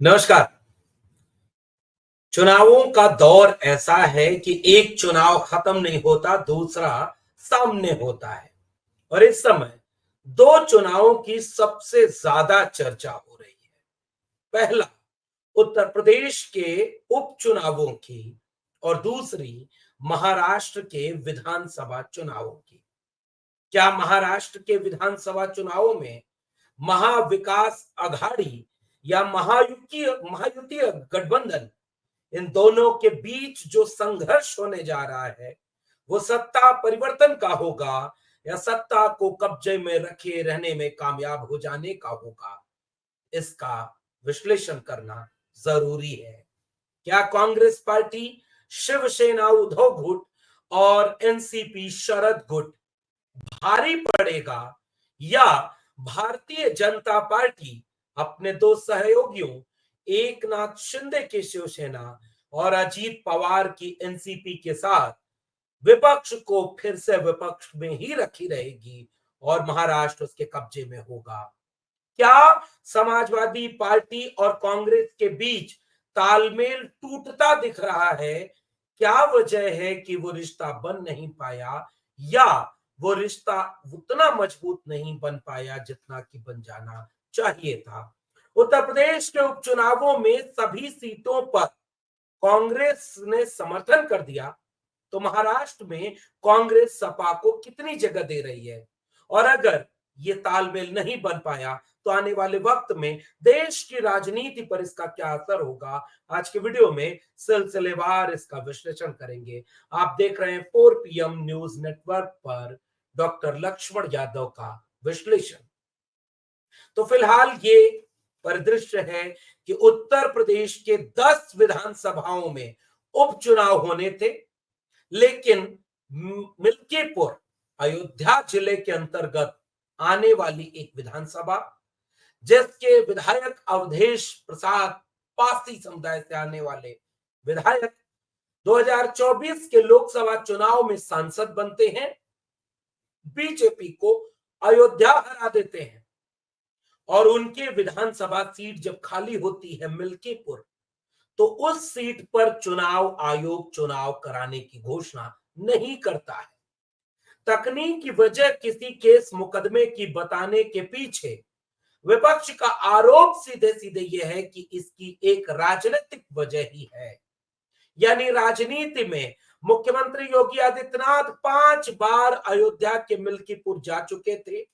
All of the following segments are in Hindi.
नमस्कार। चुनावों का दौर ऐसा है कि एक चुनाव खत्म नहीं होता, दूसरा सामने होता है। और इस समय दो चुनावों की सबसे ज्यादा चर्चा हो रही है। पहला उत्तर प्रदेश के उपचुनावों की और दूसरी महाराष्ट्र के विधानसभा चुनावों की। क्या महाराष्ट्र के विधानसभा चुनावों में महाविकास आघाड़ी या महायुति गठबंधन, इन दोनों के बीच जो संघर्ष होने जा रहा है वो सत्ता परिवर्तन का होगा या सत्ता को कब्जे में रखे रहने में कामयाब हो जाने का होगा? इसका विश्लेषण करना जरूरी है। क्या कांग्रेस पार्टी, शिवसेना उद्धव गुट और एनसीपी शरद गुट भारी पड़ेगा, या भारतीय जनता पार्टी अपने दो सहयोगियों एक नाथ शिंदे की शिवसेना और अजीत पवार की एनसीपी के साथ विपक्ष को फिर से विपक्ष में ही रखी रहेगी और महाराष्ट्र उसके कब्जे में होगा? क्या समाजवादी पार्टी और कांग्रेस के बीच तालमेल टूटता दिख रहा है? क्या वजह है कि वो रिश्ता बन नहीं पाया, या वो रिश्ता उतना मजबूत नहीं बन पाया जितना कि बन जाना चाहिए था? उत्तर प्रदेश के उपचुनावों में सभी सीटों पर कांग्रेस ने समर्थन कर दिया, तो महाराष्ट्र में कांग्रेस सपा को कितनी जगह दे रही है? और अगर ये तालमेल नहीं बन पाया तो आने वाले वक्त में देश की राजनीति पर इसका क्या असर होगा? आज के वीडियो में सिलसिलेवार इसका विश्लेषण करेंगे। आप देख रहे हैं 4 PM न्यूज नेटवर्क पर डॉक्टर लक्ष्मण यादव का विश्लेषण। तो फिलहाल ये परिदृश्य है कि उत्तर प्रदेश के 10 विधानसभाओं में उपचुनाव होने थे, लेकिन मिल्कीपुर अयोध्या जिले के अंतर्गत आने वाली एक विधानसभा, जिसके विधायक अवधेश प्रसाद पासी समुदाय से आने वाले विधायक 2024 के लोकसभा चुनाव में सांसद बनते हैं, बीजेपी को अयोध्या हरा देते हैं और उनके विधानसभा सीट जब खाली होती है मिल्कीपुर, तो उस सीट पर चुनाव आयोग चुनाव कराने की घोषणा नहीं करता है। तकनीक की वजह किसी केस मुकदमे की बताने के पीछे विपक्ष का आरोप सीधे सीधे यह है कि इसकी एक राजनीतिक वजह ही है। यानी राजनीति में मुख्यमंत्री योगी आदित्यनाथ 5 बार अयोध्या के मिल्कीपुर जा चुके थे,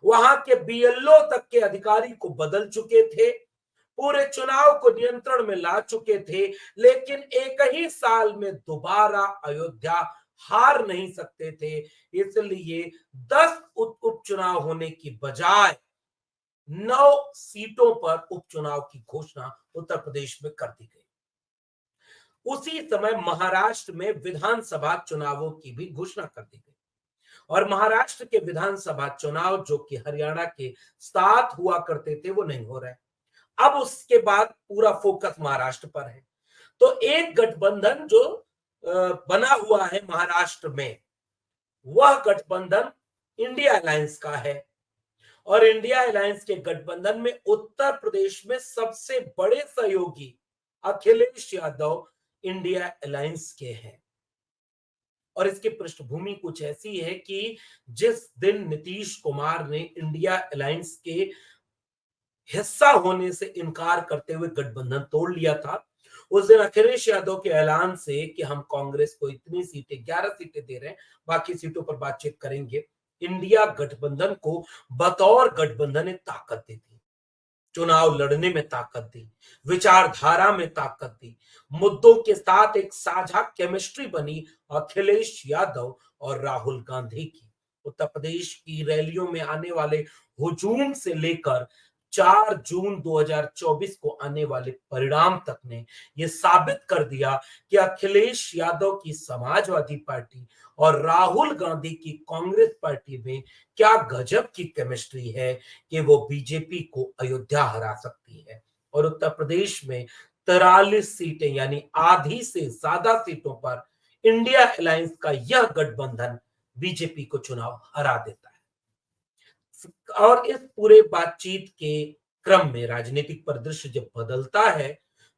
वहां के बीएलओ तक के अधिकारी को बदल चुके थे, पूरे चुनाव को नियंत्रण में ला चुके थे, लेकिन एक ही साल में दोबारा अयोध्या हार नहीं सकते थे। इसलिए 10 उपचुनाव होने की बजाय 9 सीटों पर उपचुनाव की घोषणा उत्तर प्रदेश में कर दी गई। उसी समय महाराष्ट्र में विधानसभा चुनावों की भी घोषणा कर दी गई और महाराष्ट्र के विधानसभा चुनाव जो कि हरियाणा के साथ हुआ करते थे वो नहीं हो रहे। अब उसके बाद पूरा फोकस महाराष्ट्र पर है। तो एक गठबंधन जो बना हुआ है महाराष्ट्र में, वह गठबंधन इंडिया अलायंस का है और इंडिया अलायंस के गठबंधन में उत्तर प्रदेश में सबसे बड़े सहयोगी अखिलेश यादव इंडिया अलायंस के हैं। और इसकी पृष्ठभूमि कुछ ऐसी है कि जिस दिन नीतीश कुमार ने इंडिया अलायंस के हिस्सा होने से इनकार करते हुए गठबंधन तोड़ लिया था, उस दिन अखिलेश यादव के ऐलान से कि हम कांग्रेस को इतनी सीटें 11 सीटें दे रहे हैं, बाकी सीटों पर बातचीत करेंगे, इंडिया गठबंधन को बतौर गठबंधन एक ताकत दी थी, चुनाव लड़ने में ताकत दी, विचारधारा में ताकत दी, मुद्दों के साथ एक साझा केमिस्ट्री बनी अखिलेश यादव और राहुल गांधी की। उत्तर प्रदेश की रैलियों में आने वाले हुजूम से लेकर 4 जून 2024 को आने वाले परिणाम तक ने यह साबित कर दिया कि अखिलेश यादव की समाजवादी पार्टी और राहुल गांधी की कांग्रेस पार्टी में क्या गजब की केमिस्ट्री है कि वो बीजेपी को अयोध्या हरा सकती है। और उत्तर प्रदेश में 43 सीटें यानी आधी से ज्यादा सीटों पर इंडिया अलायंस का यह गठबंधन बीजेपी को चुनाव हरा देता है। और इस पूरे बातचीत के क्रम में राजनीतिक परिदृश्य जब बदलता है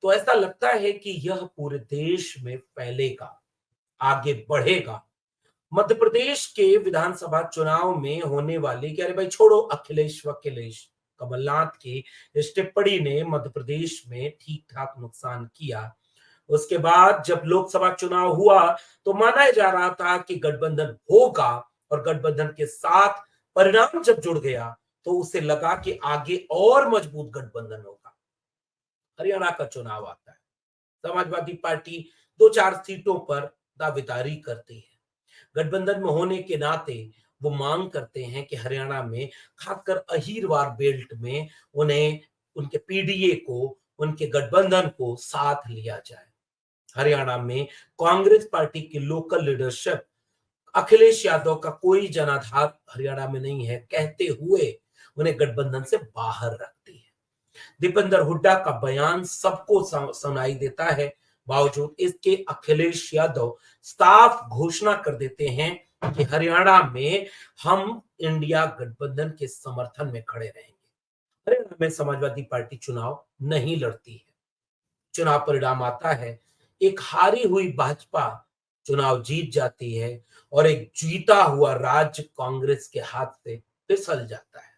तो ऐसा लगता है कि यह पूरे देश में फैलेगा, आगे बढ़ेगा। मध्य प्रदेश के विधानसभा चुनाव में होने वाली कि अरे भाई छोड़ो अखिलेश वखिलेश, कमलनाथ की इस टिप्पणी ने मध्य प्रदेश में ठीक ठाक नुकसान किया। उसके बाद जब लोकसभा चुनाव हुआ तो माना जा रहा था कि गठबंधन होगा, और गठबंधन के साथ परिणाम जब जुड़ गया तो उसे लगा कि आगे और मजबूत गठबंधन होगा। हरियाणा का चुनाव आता है, समाजवादी पार्टी दो चार सीटों पर दावेदारी करती है। गठबंधन में होने के नाते वो मांग करते हैं कि हरियाणा में, खासकर अहीरवार बेल्ट में, उन्हें उनके पीडीए को, उनके गठबंधन को साथ लिया जाए। हरियाणा में कांग्रेस पार्टी की लोकल लीडरशिप अखिलेश यादव का कोई जनाधार हरियाणा में नहीं है कहते हुए उन्हें गठबंधन से बाहर रखती है। दीपेंद्र हुड्डा का बयान सबको सुनाई देता है, बावजूद इसके अखिलेश यादव साफ घोषणा कर देते हैं कि हरियाणा में हम इंडिया गठबंधन के समर्थन में खड़े रहेंगे। हरियाणा में समाजवादी पार्टी चुनाव नहीं लड़ती है। चुनाव परिणाम आता है, एक हारी हुई भाजपा चुनाव जीत जाती है और एक जीता हुआ राज्य कांग्रेस के हाथ से फिसल जाता है।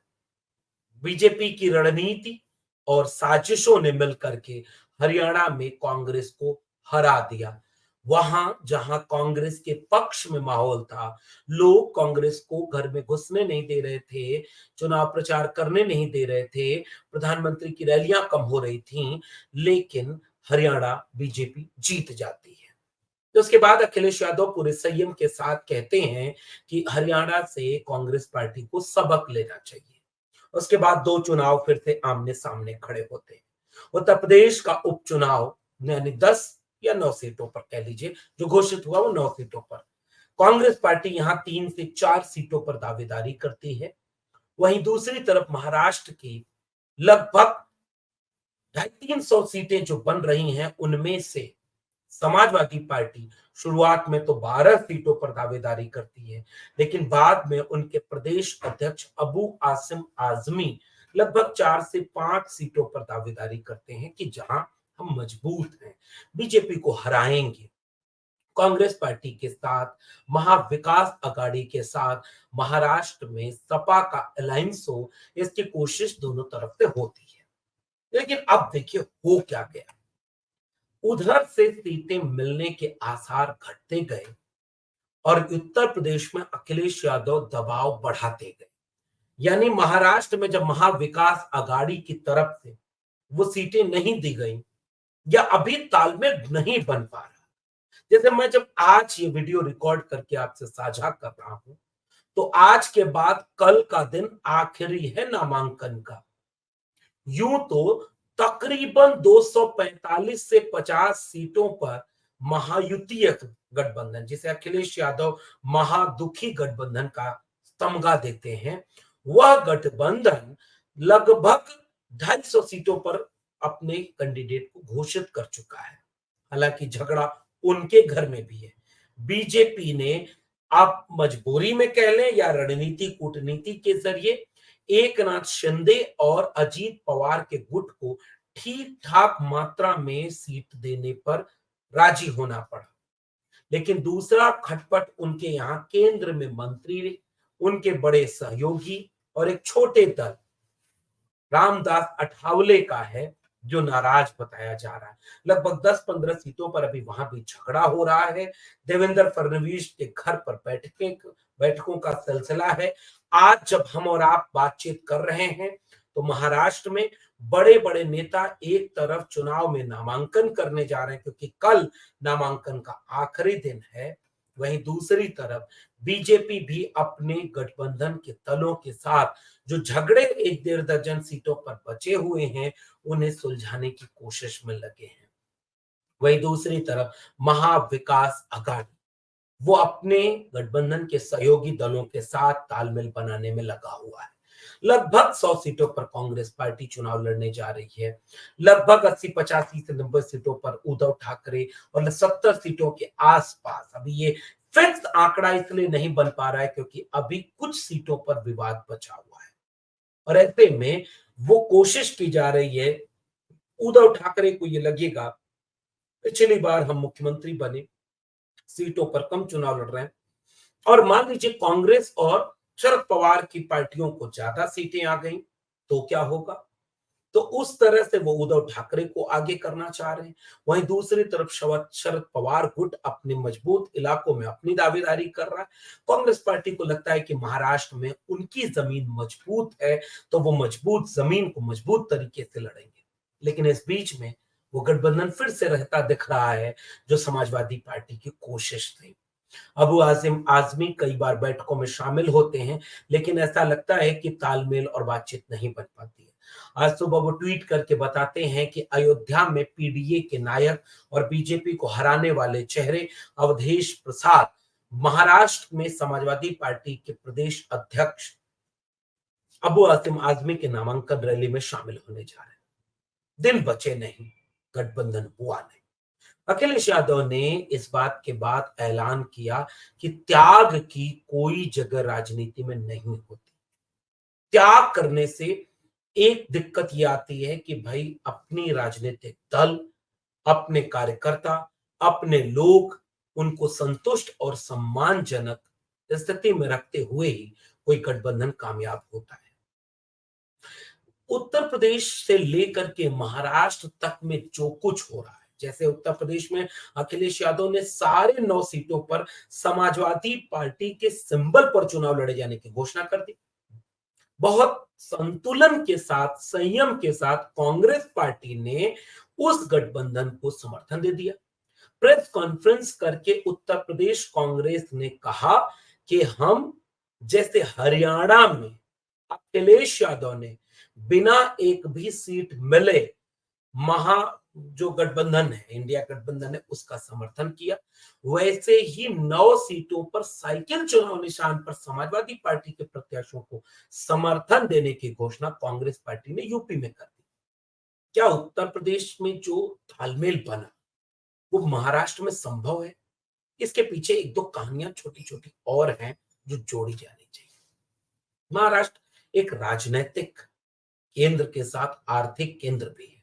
बीजेपी की रणनीति और साजिशों ने मिलकर के हरियाणा में कांग्रेस को हरा दिया। वहां जहां कांग्रेस के पक्ष में माहौल था, लोग कांग्रेस को घर में घुसने नहीं दे रहे थे, चुनाव प्रचार करने नहीं दे रहे थे, प्रधानमंत्री की रैलियां कम हो रही थीं, लेकिन हरियाणा बीजेपी जीत जाती है। तो उसके बाद अखिलेश यादव पूरे संयम के साथ कहते हैं कि हरियाणा से कांग्रेस पार्टी को सबक लेना चाहिए। उसके बाद दो चुनाव फिर से आमने सामने खड़े होते हैं। उत्तर प्रदेश का उपचुनाव यानी 10 या 9 सीटों पर कह लीजिए, जो घोषित हुआ वो 9 सीटों पर। कांग्रेस पार्टी यहां 3 से 4 सीटों पर दावेदारी करती है। वहीं दूसरी तरफ महाराष्ट्र की लगभग 250-300 सीटें जो बन रही हैं, उनमें से समाजवादी पार्टी शुरुआत में तो 12 सीटों पर दावेदारी करती है, लेकिन बाद में उनके प्रदेश अध्यक्ष अबू आसिम आजमी लगभग 4 से 5 सीटों पर दावेदारी करते हैं कि जहां हम मजबूत हैं, बीजेपी को हराएंगे। कांग्रेस पार्टी के साथ, महाविकास अघाड़ी के साथ महाराष्ट्र में सपा का अलायंस हो, इसकी कोशिश दोनों तरफ से होती है। लेकिन अब देखिए हो क्या गया। उधर से सीटें मिलने के आसार घटते गए और उत्तर प्रदेश में अखिलेश यादव दबाव बढ़ाते गए। यानी महाराष्ट्र में जब महाविकास अघाड़ी की तरफ से वो सीटें नहीं दी गई या अभी तालमेल नहीं बन पा रहा, जैसे मैं जब आज ये वीडियो रिकॉर्ड करके आपसे साझा कर रहा हूं, तो आज के बाद कल का दिन आखिरी है नामांकन का। यूं तो तकरीबन 245 से 50 सीटों पर महायुतीय गठबंधन, जिसे अखिलेश यादव महादुखी गठबंधन का तमगा देते हैं, वह गठबंधन लगभग 250 सीटों पर अपने कैंडिडेट को घोषित कर चुका है। हालांकि झगड़ा उनके घर में भी है। बीजेपी ने, आप मजबूरी में कह लें या रणनीति कूटनीति के जरिए, एकनाथ शिंदे और अजीत पवार के गुट को ठीक ठाक मात्रा में सीट देने पर राजी होना पड़ा। लेकिन दूसरा खटपट उनके यहां केंद्र में मंत्री, उनके बड़े सहयोगी और एक छोटे दल रामदास अठावले का है, जो नाराज बताया जा रहा है। लगभग 10-15 सीटों पर अभी वहां भी झगड़ा हो रहा है। देवेंद्र फडणवीस के घर पर बैठकों का सिलसिला है। आज जब हम और आप बातचीत कर रहे हैं तो महाराष्ट्र में बड़े बड़े नेता एक तरफ चुनाव में नामांकन करने जा रहे हैं, क्योंकि कल नामांकन का आखिरी दिन है। वहीं दूसरी तरफ बीजेपी भी अपने गठबंधन के दलों के साथ जो झगड़े 1-1.5 दर्जन सीटों पर बचे हुए हैं, उन्हें सुलझाने की कोशिश में लगे हैं। वहीं दूसरी तरफ महाविकास अघाड़ी वो अपने गठबंधन के सहयोगी दलों के साथ तालमेल बनाने में लगा हुआ है। लगभग 100 सीटों पर कांग्रेस पार्टी चुनाव लड़ने जा रही है। लगभग 80-85 से 90 सीटों पर उद्धव ठाकरे और 70 सीटों के आसपास। अभी ये फिक्स आंकड़ा इसलिए नहीं बन पा रहा है क्योंकि अभी कुछ सीटों पर विवाद बचा हुआ है। और ऐसे में वो कोशिश की जा रही है। उद्धव ठाकरे को ये लगेगा पिछली बार हम मुख्यमंत्री बने, सीटों पर कम चुनाव लड़ रहे हैं, और मान लीजिए कांग्रेस और शरद पवार की पार्टियों को ज्यादा सीटें आ गई तो क्या होगा। तो उस तरह से वो उद्धव ठाकरे को आगे करना चाह रहे हैं। वहीं दूसरी तरफ शरद पवार गुट अपने मजबूत इलाकों में अपनी दावेदारी कर रहा है। कांग्रेस पार्टी को लगता है कि महाराष्ट्र में उनकी जमीन मजबूत है, तो वो मजबूत जमीन को मजबूत तरीके से लड़ेंगे। लेकिन इस बीच में वो गठबंधन फिर से रहता दिख रहा है, जो समाजवादी पार्टी की कोशिश थी। अबू आसिम आजमी कई बार बैठकों में शामिल होते हैं, लेकिन ऐसा लगता है कि तालमेल और बातचीत नहीं बन पाती है। आज सुबह वो ट्वीट करके बताते हैं कि अयोध्या में पीडीए के नायक और बीजेपी को हराने वाले चेहरे अवधेश प्रसाद महाराष्ट्र में समाजवादी पार्टी के प्रदेश अध्यक्ष अबू आसिम आजमी के नामांकन रैली में शामिल होने जा रहे हैं। दिन बचे नहीं, गठबंधन हुआ नहीं। अखिलेश यादव ने इस बात के बाद ऐलान किया कि त्याग की कोई जगह राजनीति में नहीं होती। त्याग करने से एक दिक्कत ये आती है कि भाई अपनी राजनीतिक दल, अपने कार्यकर्ता, अपने लोग, उनको संतुष्ट और सम्मानजनक स्थिति में रखते हुए ही कोई गठबंधन कामयाब होता है। उत्तर प्रदेश से लेकर के महाराष्ट्र तक में जो कुछ हो रहा है, जैसे उत्तर प्रदेश में अखिलेश यादव ने सारे 9 सीटों पर समाजवादी पार्टी के सिंबल पर चुनाव लड़े जाने की घोषणा कर दी। बहुत संतुलन के साथ, संयम के साथ कांग्रेस पार्टी ने उस गठबंधन को समर्थन दे दिया। प्रेस कॉन्फ्रेंस करके उत्तर प्रदेश कांग्रेस ने कहा कि हम, जैसे हरियाणा में अखिलेश यादव ने बिना एक भी सीट मिले महा जो गठबंधन है, इंडिया गठबंधन है, उसका समर्थन किया, वैसे ही 9 सीटों पर साइकिल चुनाव निशान पर समाजवादी पार्टी के प्रत्याशियों को समर्थन देने की घोषणा कांग्रेस पार्टी ने यूपी में कर दी। क्या उत्तर प्रदेश में जो तालमेल बना वो महाराष्ट्र में संभव है? इसके पीछे एक दो कहानियां छोटी छोटी और हैं जो जोड़ी जानी चाहिए। महाराष्ट्र एक राजनीतिक केंद्र के साथ आर्थिक केंद्र भी है।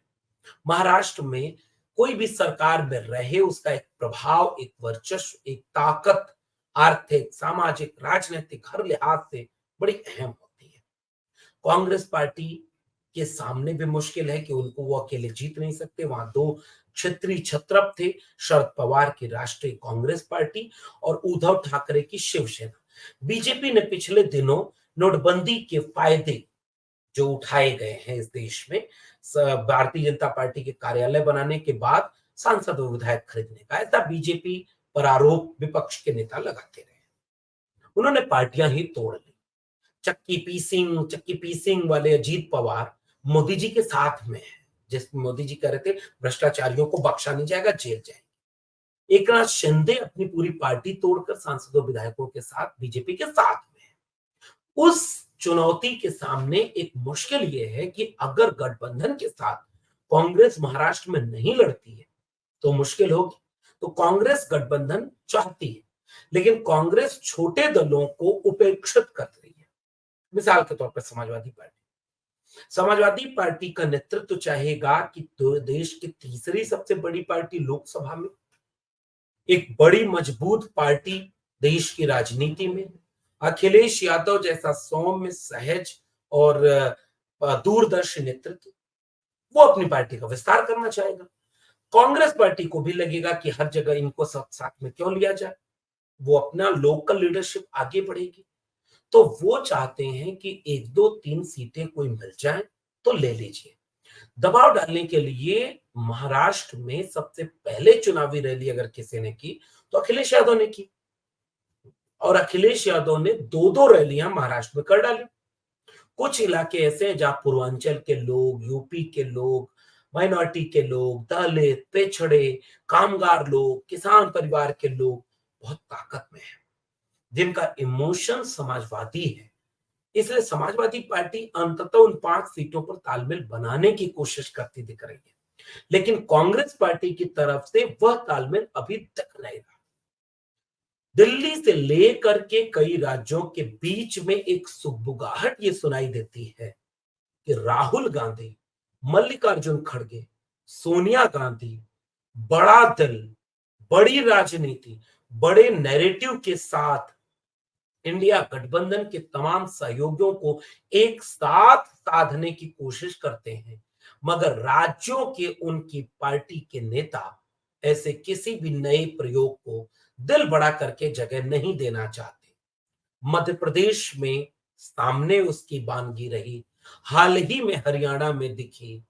महाराष्ट्र में कोई भी सरकार में रहे, उसका एक प्रभाव, एक वर्चस्व, एक ताकत आर्थिक, सामाजिक, राजनीतिक हर लिहाज से बड़ी अहम होती है। कांग्रेस पार्टी के सामने भी मुश्किल है कि उनको वो अकेले जीत नहीं सकते। वहां 2 क्षेत्रीय छत्रप थे, शरद पवार की राष्ट्रीय कांग्रेस पार्टी और उद्धव ठाकरे की शिवसेना। बीजेपी ने पिछले दिनों नोटबंदी के फायदे जो उठाए गए हैं इस देश में, भारतीय जनता पार्टी के कार्यालय बनाने के बाद सांसद और विधायक खरीदने का, ऐसा बीजेपी पर आरोप विपक्ष के नेता लगाते रहे। उन्होंने पार्टियां ही तोड़ ली। चक्की पीसिंग वाले अजीत पवार मोदी जी के साथ में है, जिस मोदी जी कह रहे थे भ्रष्टाचारियों को बख्शा नहीं जाएगा, जेल जाएंगे। एकनाथ शिंदे अपनी पूरी पार्टी तोड़कर सांसदों विधायकों के साथ बीजेपी के साथ में है। उस चुनौती के सामने एक मुश्किल यह है कि अगर गठबंधन के साथ कांग्रेस महाराष्ट्र में नहीं लड़ती है तो मुश्किल होगी। तो कांग्रेस गठबंधन चाहती है, लेकिन कांग्रेस छोटे दलों को उपेक्षित कर रही है। मिसाल के तौर पर समाजवादी पार्टी का नेतृत्व चाहेगा कि देश की तीसरी सबसे बड़ी पार्टी लोकसभा में, एक बड़ी मजबूत पार्टी देश की राजनीति में, अखिलेश यादव जैसा सौम्य, सहज और दूरदर्शी नेतृत्व, वो अपनी पार्टी का विस्तार करना चाहेगा। कांग्रेस पार्टी को भी लगेगा कि हर जगह इनको सब साथ में क्यों लिया जाए, वो अपना लोकल लीडरशिप आगे बढ़ेगी। तो वो चाहते हैं कि 1, 2, 3 सीटें कोई मिल जाए तो ले लीजिए। दबाव डालने के लिए महाराष्ट्र में सबसे पहले चुनावी रैली अगर किसी ने की तो अखिलेश यादव ने की, और अखिलेश यादव ने 2-2 रैलियां महाराष्ट्र में कर डाली। कुछ इलाके ऐसे हैं जहां पूर्वांचल के लोग, यूपी के लोग, माइनॉरिटी के लोग, दलित, पिछड़े, कामगार लोग, किसान परिवार के लोग बहुत ताकत में हैं, जिनका इमोशन समाजवादी है। इसलिए समाजवादी पार्टी अंततः उन 5 सीटों पर तालमेल बनाने की कोशिश करती दिख रही है, लेकिन कांग्रेस पार्टी की तरफ से वह तालमेल अभी तक नहीं रहा। दिल्ली से लेकर के कई राज्यों के बीच में एक सुगबुगाहट ये सुनाई देती है कि राहुल गांधी, मल्लिकार्जुन खड़गे, सोनिया गांधी बड़ा दल, बड़ी राजनीति, बड़े नैरेटिव के साथ इंडिया गठबंधन के तमाम सहयोगियों को एक साथ साधने की कोशिश करते हैं, मगर राज्यों के उनकी पार्टी के नेता ऐसे किसी भी नए प्रयोग को दिल बड़ा करके जगह नहीं देना चाहते। मध्य प्रदेश में सामने उसकी बानगी रही, हाल ही में हरियाणा में दिखी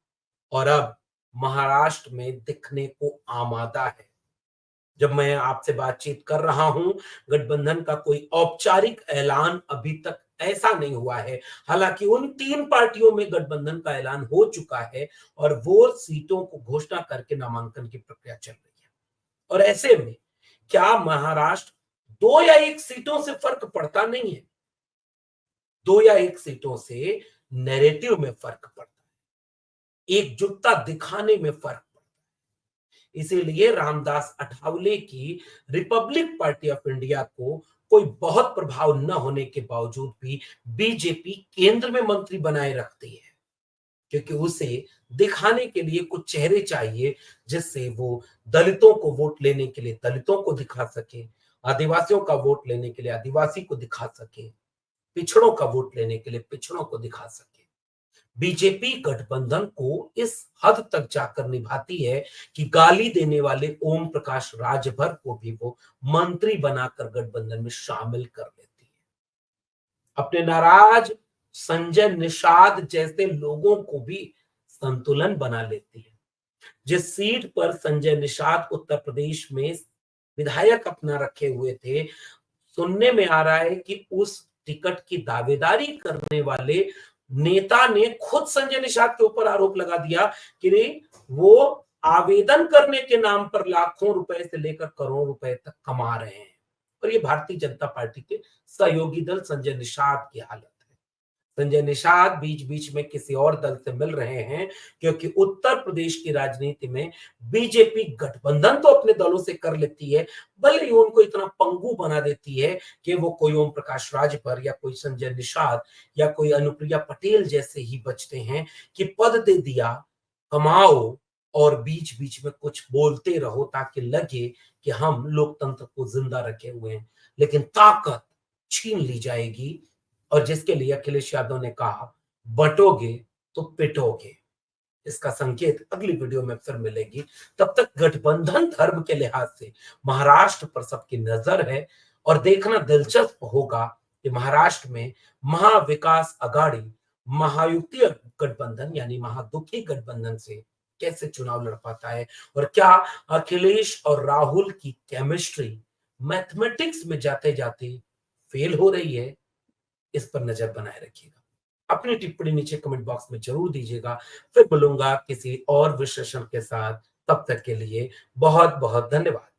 और अब महाराष्ट्र में दिखने को आमादा है। जब मैं आपसे बातचीत कर रहा हूं, गठबंधन का कोई औपचारिक ऐलान अभी तक ऐसा नहीं हुआ है। हालांकि उन तीन पार्टियों में गठबंधन का ऐलान हो चुका है और वो सीटों को घोषणा करके नामांकन की प्रक्रिया चल रही है। और ऐसे में क्या महाराष्ट्र 2 या 1 सीटों से फर्क पड़ता नहीं है? 2 या 1 सीटों से नैरेटिव में फर्क पड़ता है, एकजुटता दिखाने में फर्क। इसीलिए रामदास अठावले की रिपब्लिक पार्टी ऑफ इंडिया को कोई बहुत प्रभाव न होने के बावजूद भी बीजेपी केंद्र में मंत्री बनाए रखती है, क्योंकि उसे दिखाने के लिए कुछ चेहरे चाहिए जिससे वो दलितों को वोट लेने के लिए दलितों को दिखा सके, आदिवासियों का वोट लेने के लिए आदिवासी को दिखा सके, पिछड़ों का वोट लेने के लिए पिछड़ों को दिखा सके। बीजेपी गठबंधन को इस हद तक जाकर निभाती है कि गाली देने वाले ओम प्रकाश राजभर को भी वो मंत्री बनाकर गठबंधन में शामिल कर लेती है। अपने नाराज संजय निषाद जैसे लोगों को भी संतुलन बना लेती है। जिस सीट पर संजय निषाद उत्तर प्रदेश में विधायक अपना रखे हुए थे, सुनने में आ रहा है कि उस टिकट की दावेदारी करने वाले नेता ने खुद संजय निषाद के ऊपर आरोप लगा दिया कि वो आवेदन करने के नाम पर लाखों रुपए से लेकर करोड़ों रुपए तक कमा रहे हैं। और ये भारतीय जनता पार्टी के सहयोगी दल संजय निषाद की हालत है। संजय निषाद बीच बीच में किसी और दल से मिल रहे हैं, क्योंकि उत्तर प्रदेश की राजनीति में बीजेपी गठबंधन तो अपने दलों से कर लेती है, भले ही उनको इतना पंगु बना देती है कि वो कोई ओम प्रकाश राजभर या कोई संजय निषाद या कोई अनुप्रिया पटेल जैसे ही बचते हैं कि पद दे दिया, कमाओ और बीच बीच में कुछ बोलते रहो ताकि लगे कि हम लोकतंत्र को जिंदा रखे हुए हैं। लेकिन ताकत छीन ली जाएगी और जिसके लिए अखिलेश यादव ने कहा, बंटोगे तो पिटोगे। इसका संकेत अगली वीडियो में फिर मिलेगी। तब तक गठबंधन धर्म के लिहाज से महाराष्ट्र पर सबकी नजर है और देखना दिलचस्प होगा कि महाराष्ट्र में महाविकास अघाड़ी महायुति गठबंधन यानी महादुखी गठबंधन से कैसे चुनाव लड़ पाता है और क्या अखिलेश और राहुल की केमिस्ट्री मैथमेटिक्स में जाते जाते फेल हो रही है। इस पर नजर बनाए रखिएगा। अपनी टिप्पणी नीचे कमेंट बॉक्स में जरूर दीजिएगा। फिर मिलूंगा किसी और विश्लेषण के साथ। तब तक के लिए बहुत बहुत धन्यवाद।